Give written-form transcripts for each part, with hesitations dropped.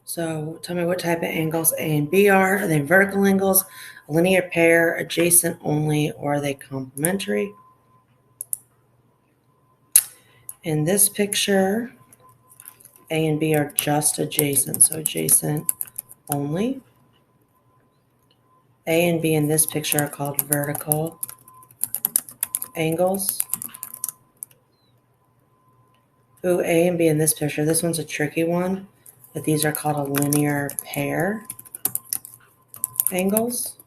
So tell me what type of angles A and B are. Are they vertical angles, a linear pair, adjacent only, or are they complementary? In this picture, A and B are just adjacent, so adjacent only. A and B in this picture are called vertical angles. Ooh, A and B in this picture, this one's a tricky one, but these are called a linear pair angles.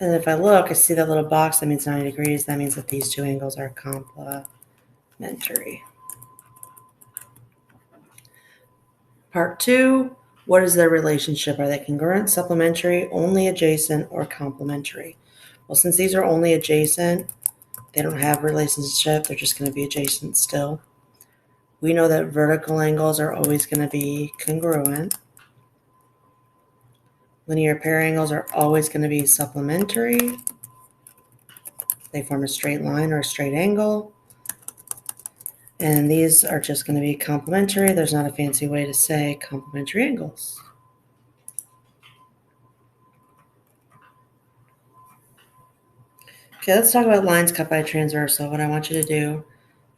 And if I look, I see that little box that means 90 degrees. That means that these two angles are complementary. Part 2, what is their relationship? Are they congruent, supplementary, only adjacent, or complementary? Well, since these are only adjacent, they don't have a relationship. They're just going to be adjacent still. We know that vertical angles are always going to be congruent. Linear pair angles are always going to be supplementary. They form a straight line or a straight angle. And these are just going to be complementary. There's not a fancy way to say complementary angles. Okay, let's talk about lines cut by a transversal. What I want you to do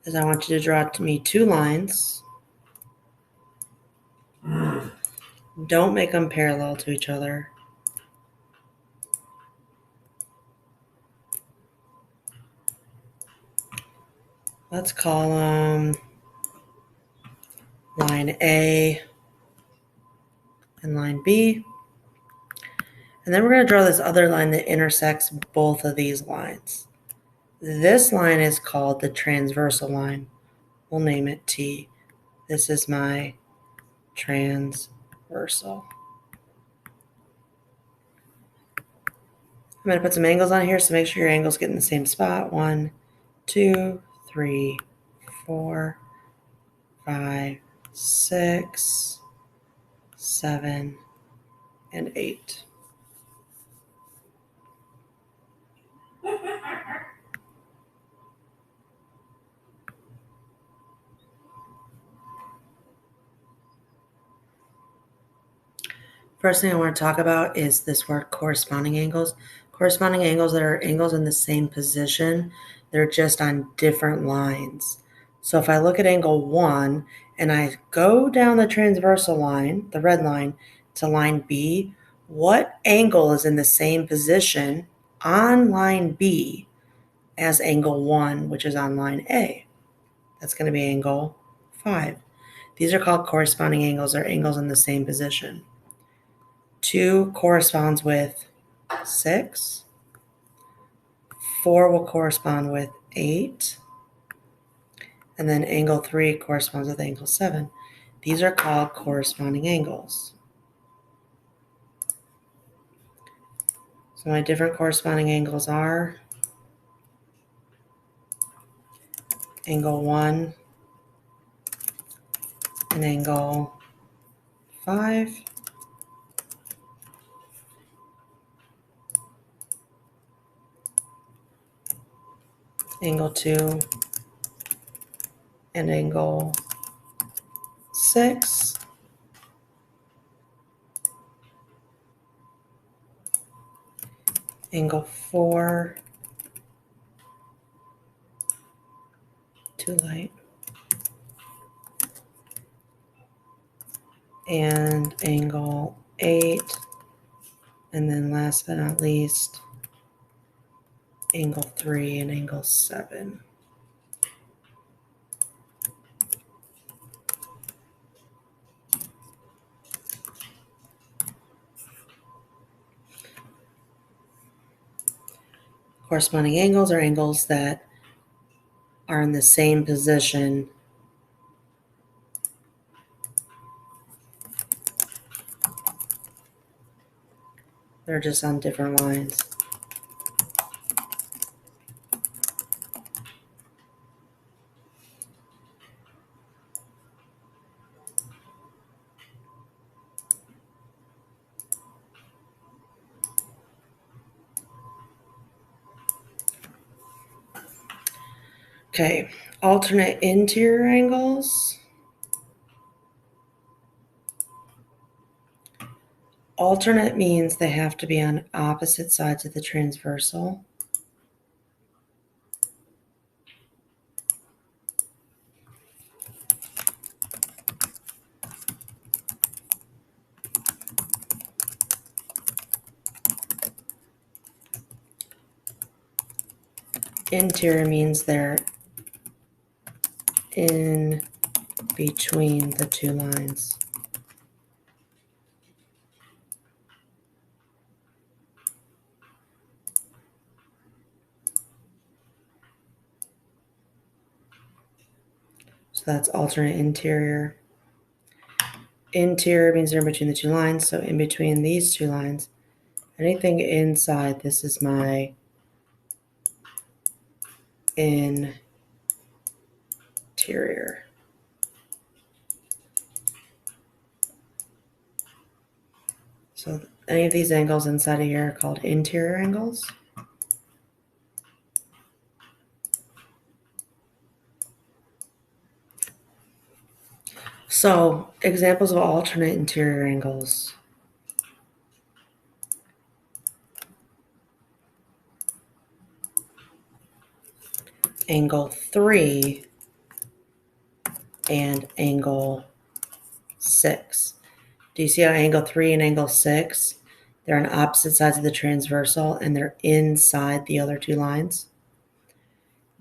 is I want you to draw to me two lines. Don't make them parallel to each other. Let's call them line A and line B. And then we're going to draw this other line that intersects both of these lines. This line is called the transversal line. We'll name it T. This is my transversal. I'm going to put some angles on here, so make sure your angles get in the same spot. 1, 2, 3, 4, 5, 6, 7, and 8. First thing I want to talk about is this word corresponding angles. Corresponding angles that are angles in the same position, they're just on different lines. So if I look at angle 1 and I go down the transversal line, the red line, to line B, what angle is in the same position on line B as angle 1, which is on line A? That's going to be angle 5. These are called corresponding angles, or angles in the same position. 2 corresponds with 6. 4 will correspond with 8. And then angle 3 corresponds with angle 7. These are called corresponding angles. So my different corresponding angles are angle 1 and angle 5. Angle 2 and angle 6. Angle 4, too light. And angle 8. And then last but not least, angle 3 and angle 7. Corresponding angles are angles that are in the same position they're just on different lines. Okay, alternate interior angles. Alternate means they have to be on opposite sides of the transversal. Interior means they're in between the two lines. So that's alternate interior. Interior means they're in between the two lines. So in between these two lines, anything inside, this is my interior. So any of these angles inside of here are called interior angles. So examples of alternate interior angles. Angle 3 and angle 6. Do you see how angle 3 and angle 6, they're on opposite sides of the transversal and they're inside the other two lines?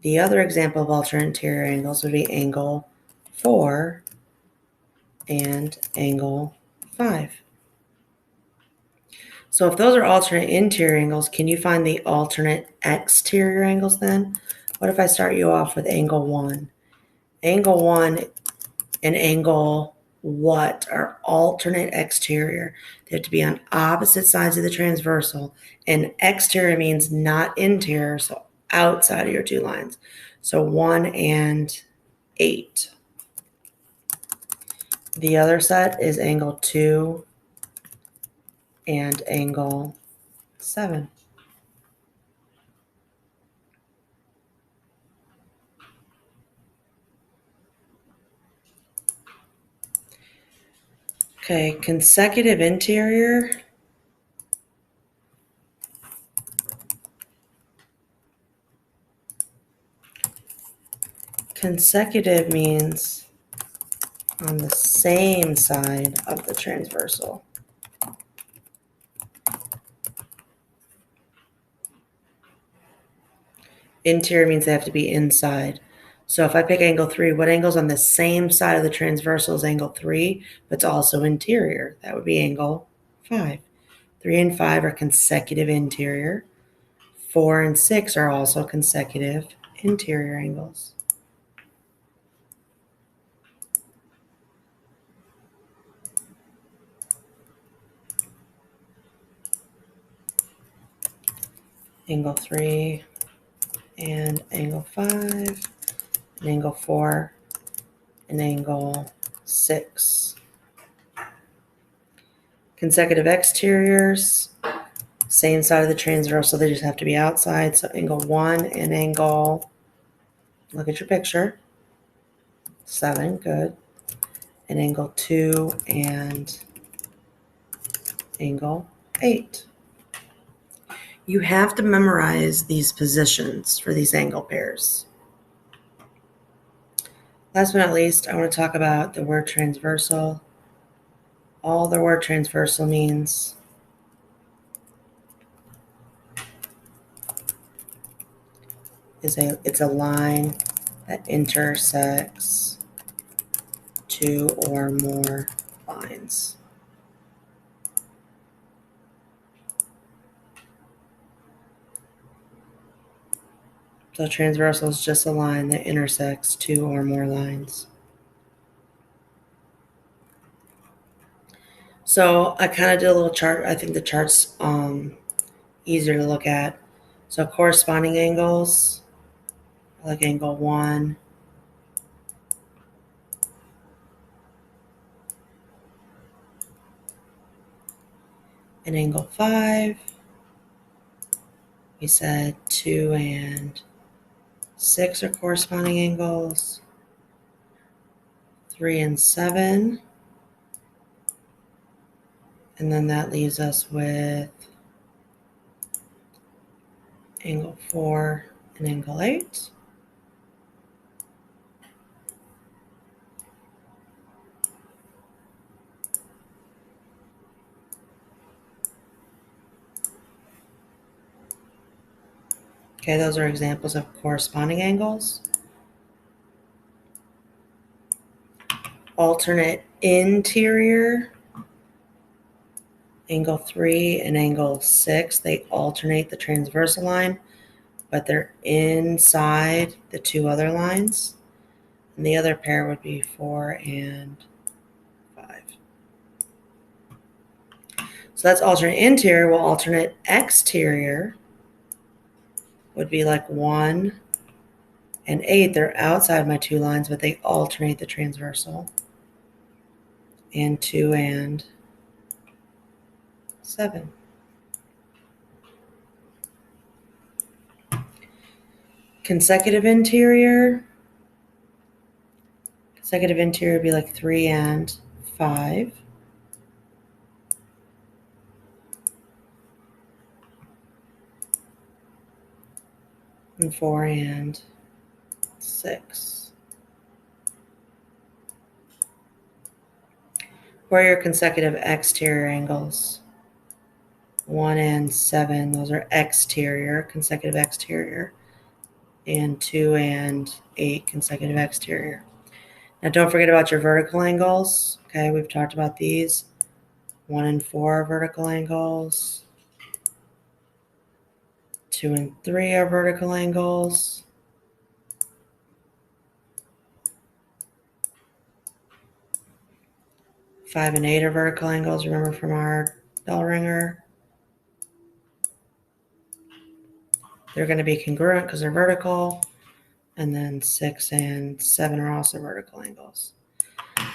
The other example of alternate interior angles would be angle 4 and angle 5. So if those are alternate interior angles, can you find the alternate exterior angles then? What if I start you off with angle 1? Angle 1 and angle what are alternate exterior. They have to be on opposite sides of the transversal. And exterior means not interior, so outside of your two lines. So 1 and 8. The other set is angle 2 and angle 7. Okay, consecutive interior. Consecutive means on the same side of the transversal. Interior means they have to be inside. So if I pick angle 3, what angle's on the same side of the transversal as angle 3, but it's also interior? That would be angle 5. 3 and 5 are consecutive interior. 4 and 6 are also consecutive interior angles. Angle 3 and angle 5, and angle 4 and angle 6. Consecutive exteriors, same side of the transversal, they just have to be outside. So angle 1 and angle, look at your picture, 7, good. And angle 2 and angle 8. You have to memorize these positions for these angle pairs. Last but not least, I want to talk about the word transversal. All the word transversal means is it's a line that intersects two or more lines. So transversal is just a line that intersects two or more lines. So I kind of did a little chart. I think the chart's easier to look at. So corresponding angles, like angle 1, and angle 5. We said 2 and 6 are corresponding angles. 3 and 7 And then that leaves us with angle 4 and angle 8. Okay, those are examples of corresponding angles. Alternate interior, angle 3 and angle 6, they alternate the transversal line, but they're inside the two other lines. And the other pair would be 4 and 5. So that's alternate interior. Well, alternate exterior would be like 1 and 8. They're outside my two lines, but they alternate the transversal. And 2 and 7. Consecutive interior. Consecutive interior would be like 3 and 5. And 4 and 6. What are your consecutive exterior angles? 1 and 7, those are exterior, consecutive exterior. And 2 and 8, consecutive exterior. Now don't forget about your vertical angles. Okay, we've talked about these. 1 and 4 are vertical angles. 2 and 3 are vertical angles. 5 and 8 are vertical angles, remember from our bell ringer. They're going to be congruent because they're vertical. And then 6 and 7 are also vertical angles.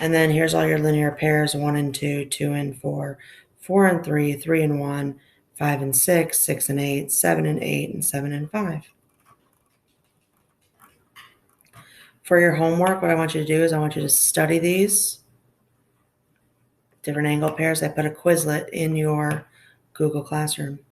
And then here's all your linear pairs, 1 and 2, 2 and 4, 4 and 3, 3 and 1, 5 and 6, 6 and 8, 7 and 8, and 7 and 5. For your homework, what I want you to do is I want you to study these different angle pairs. I put a Quizlet in your Google Classroom.